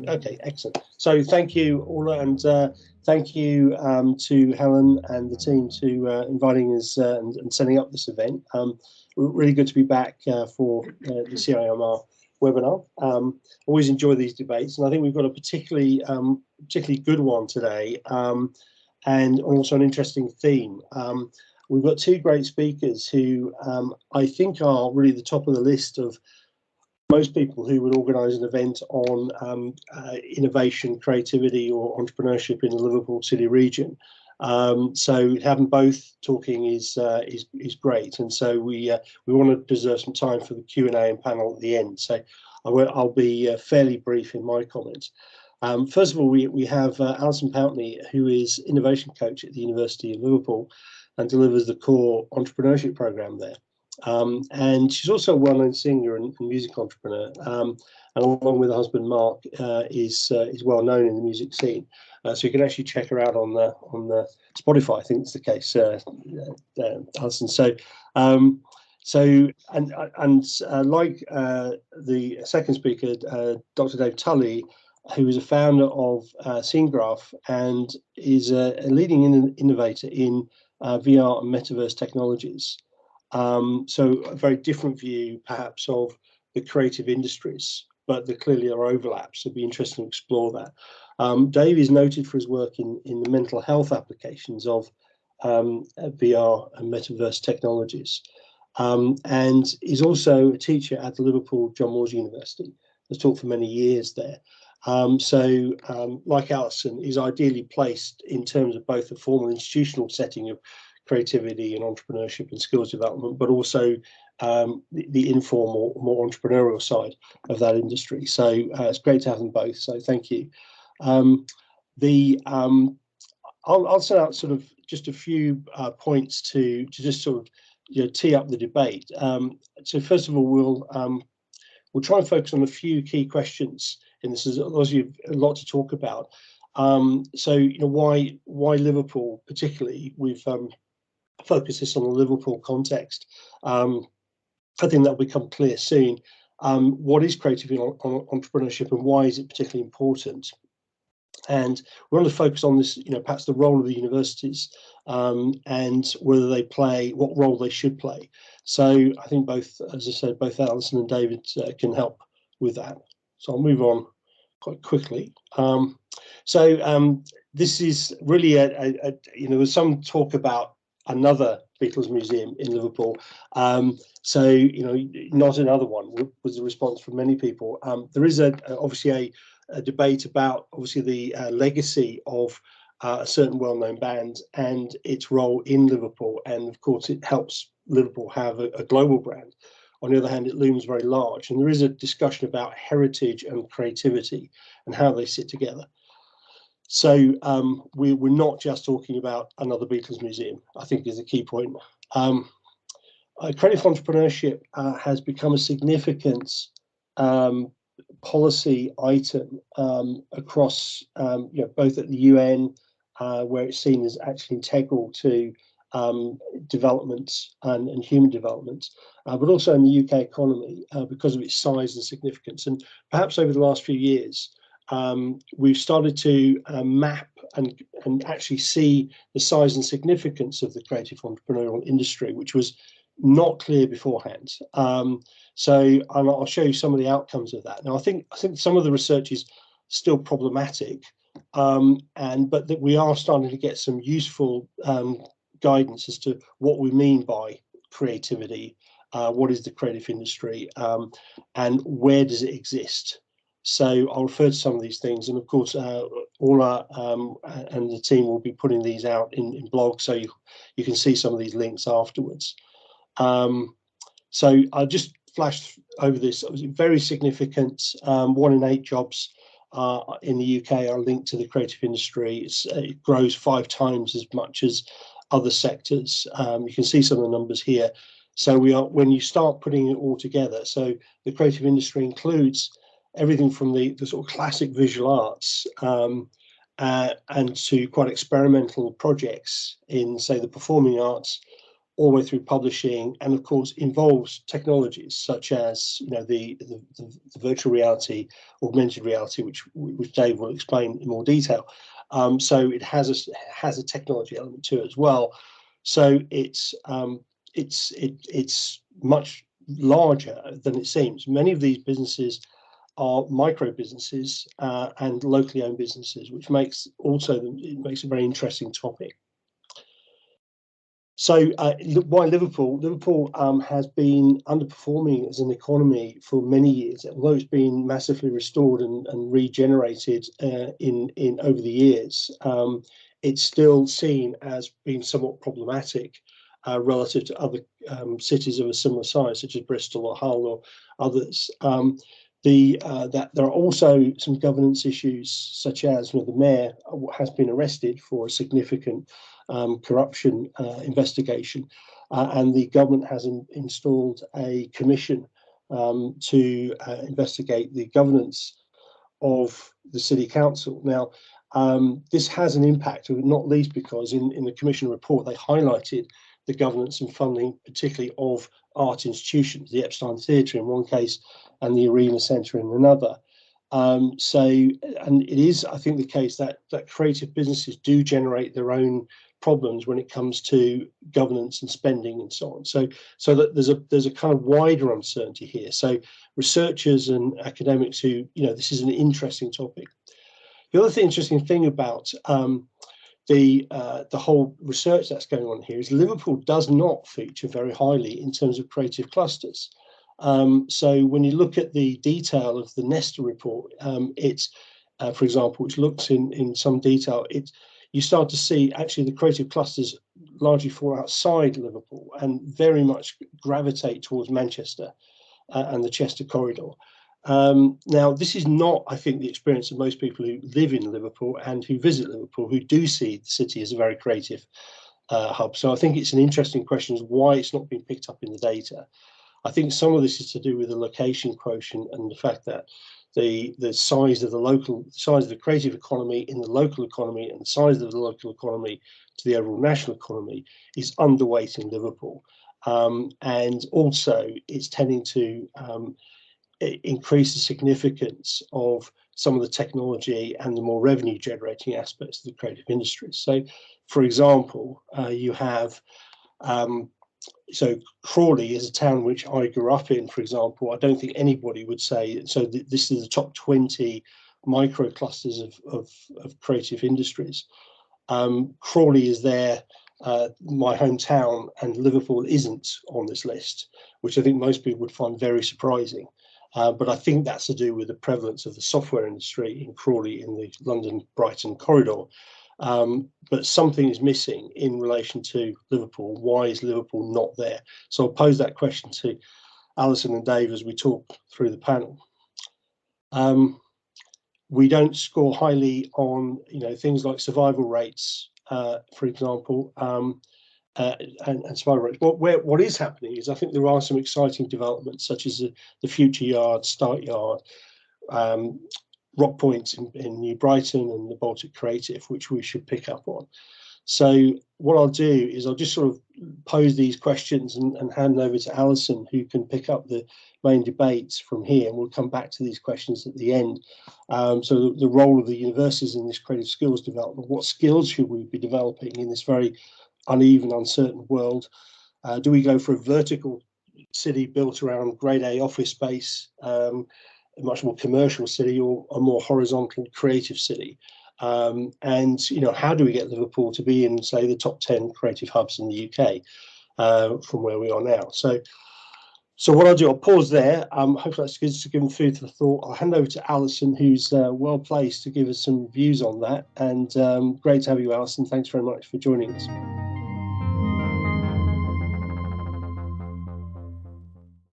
Okay, excellent. So thank you, Orla, and thank you to Helen and the team to inviting us and setting up this event. Really good to be back for the CIMR webinar. Always enjoy these debates, and I think we've got a particularly good one today, and also an interesting theme. We've got two great speakers who I think are really the top of the list of most people who would organise an event on innovation, creativity, or entrepreneurship in the Liverpool City Region. So having both talking is great, and so we want to preserve some time for the Q&A and panel at the end. So I'll be fairly brief in my comments. First of all, we have Alison Pountney, who is innovation coach at the University of Liverpool and delivers the core entrepreneurship programme there. And she's also a well-known singer and music entrepreneur, and along with her husband Mark, is well known in the music scene. So you can actually check her out on the Spotify. I think it's the case, Alison. So like the second speaker, Dr. Dave Tully, who is a founder of Scenegraph and is a leading innovator in VR and metaverse technologies. So a very different view, perhaps, of the creative industries, but there clearly are overlaps. So it'd be interesting to explore that. Dave is noted for his work in the mental health applications of VR and metaverse technologies, and is also a teacher at the Liverpool John Moores University. Has taught for many years there. Like Alison, is ideally placed in terms of both the formal institutional setting of creativity and entrepreneurship and skills development, but also the informal, more entrepreneurial side of that industry. So it's great to have them both. So thank you. I'll set out sort of just a few points to just sort of tee up the debate. So first of all, we'll try and focus on a few key questions in this. There's obviously a lot to talk about. So why Liverpool particularly? We've focus this on the Liverpool context. I think that'll become clear soon. What is creative entrepreneurship and why is it particularly important? And we want to focus on this, perhaps the role of the universities and whether they play, what role they should play. So I think both, as I said, both Alison and David can help with that. So I'll move on quite quickly. This is really there's some talk about another Beatles museum in Liverpool. Not another one was the response from many people. There is obviously a debate about the legacy of a certain well-known band and its role in Liverpool, and of course it helps Liverpool have a global brand. On the other hand, it looms very large, and there is a discussion about heritage and creativity and how they sit together. So we're not just talking about another Beatles museum, I think is a key point. Creative entrepreneurship has become a significant policy item across, both at the UN, where it's seen as actually integral to development and human development, but also in the UK economy because of its size and significance. And perhaps over the last few years, we've started to map and actually see the size and significance of the creative entrepreneurial industry, which was not clear beforehand. So I'll show you some of the outcomes of that. Now, I think some of the research is still problematic, but that we are starting to get some useful guidance as to what we mean by creativity, what is the creative industry, and where does it exist. So I'll refer to some of these things, and of course, Orla and the team will be putting these out in blogs, so you can see some of these links afterwards. So I'll just flash over this. It was very significant. 1 in 8 jobs in the UK are linked to the creative industry. It grows 5 times as much as other sectors. You can see some of the numbers here. So when you start putting it all together, so the creative industry includes everything from the sort of classic visual arts and to quite experimental projects in, say, the performing arts, all the way through publishing, and of course involves technologies such as the virtual reality, augmented reality, which Dave will explain in more detail. So it has a technology element to it as well. So it's much larger than it seems. Many of these businesses are micro businesses and locally owned businesses, which makes a very interesting topic. So why Liverpool? Liverpool has been underperforming as an economy for many years, although it's been massively restored and regenerated in over the years. It's still seen as being somewhat problematic relative to other cities of a similar size, such as Bristol or Hull or others. That there are also some governance issues, such as the mayor has been arrested for a significant corruption investigation, and the government has installed a commission to investigate the governance of the city council. Now, this has an impact, not least because in the commission report they highlighted the governance and funding, particularly of art institutions, the Epstein Theatre in one case and the Arena Centre in another. And it is, I think, the case that creative businesses do generate their own problems when it comes to governance and spending and so on. So that there's a kind of wider uncertainty here. So researchers and academics who, this is an interesting topic. The other interesting thing about the whole research that's going on here is Liverpool does not feature very highly in terms of creative clusters. So when you look at the detail of the Nesta report, it's, for example, which looks in some detail, you start to see actually the creative clusters largely fall outside Liverpool and very much gravitate towards Manchester and the Chester corridor. Now, this is not, I think, the experience of most people who live in Liverpool and who visit Liverpool, who do see the city as a very creative hub. So I think it's an interesting question as why it's not being picked up in the data. I think some of this is to do with the location quotient and the fact that the size of the creative economy in the local economy and the size of the local economy to the overall national economy is underweight in Liverpool. And also it's tending to increase the significance of some of the technology and the more revenue generating aspects of the creative industries. So, for example, you have so Crawley is a town which I grew up in, for example. I don't think anybody would say, so this is the top 20 micro clusters of creative industries. Crawley is there, my hometown, and Liverpool isn't on this list, which I think most people would find very surprising. But I think that's to do with the prevalence of the software industry in Crawley in the London-Brighton corridor. But something is missing in relation to Liverpool. Why is Liverpool not there? So I'll pose that question to Alison and Dave as we talk through the panel. We don't score highly on things like survival rates, for example, and survival rates. What is happening is I think there are some exciting developments such as the Future Yard, Start Yard, Rock Point in New Brighton and the Baltic Creative, which we should pick up on. So what I'll do is I'll just sort of pose these questions and hand over to Alison, who can pick up the main debates from here, and we'll come back to these questions at the end. So the role of the universities in this creative skills development, what skills should we be developing in this very uneven, uncertain world? Do we go for a vertical city built around grade A office space, a much more commercial city, or a more horizontal creative city? And how do we get Liverpool to be in, say, the top 10 creative hubs in the UK from where we are now? So what I'll do, I'll pause there. Hopefully that's good to give them food for thought. I'll hand over to Alison, who's well placed to give us some views on that. And great to have you, Alison. Thanks very much for joining us.